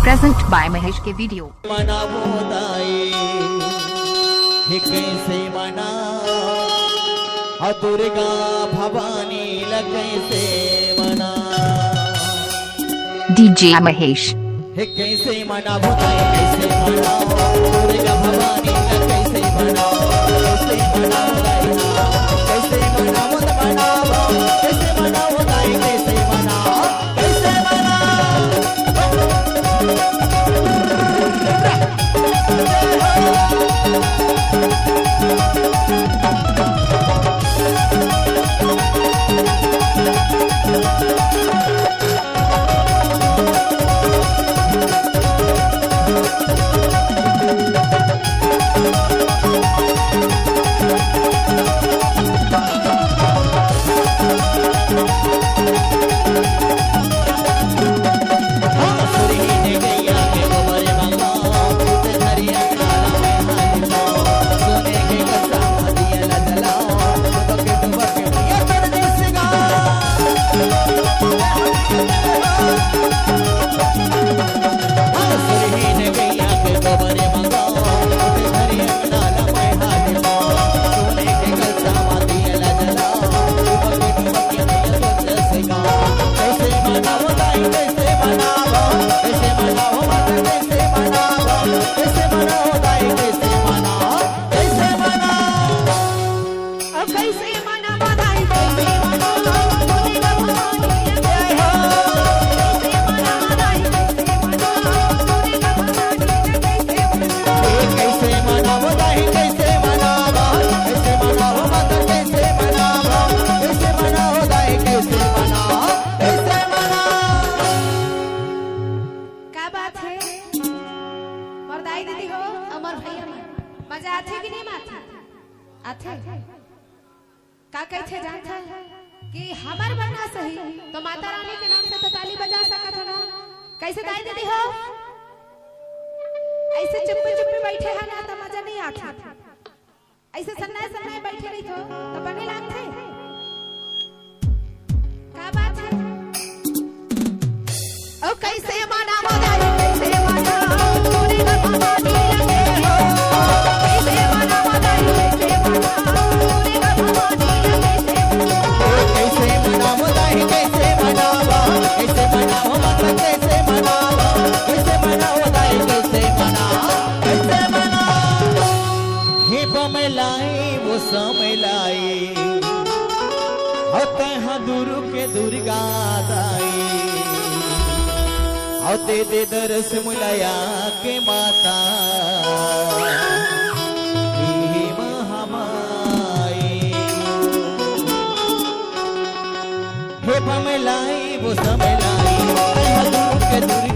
Present by Mahesh के video. कैसे मना दुर्गा भवानी कैसे मना डीजे महेश कैसे मना कैसे मना दुर्गा भवानी कैसे मना कैसे मना कैसे मना कैसे मना कैसे मना कैसे मना मजा आथे कि नहीं माथे आथे का कहते जानता कि हमार बना सही तो माता रानी के नाम से तो ताली बजा सकत हो ना। कैसे दाई दीदी हो ऐसे चुप्पे चुप्पे बैठे हैं ना तो मजा नहीं आता। ऐसे सन्नाए सन्नाए बैठे रही तो बने लागते का बात है ओ कैसे माना मोदाई कैसे माना तूने का भवानी दुरु के दुर्गा दाई दे दे दरस मुलाया के माता महामाई हे भमलाई वो समलाई दुरु के दुर्गा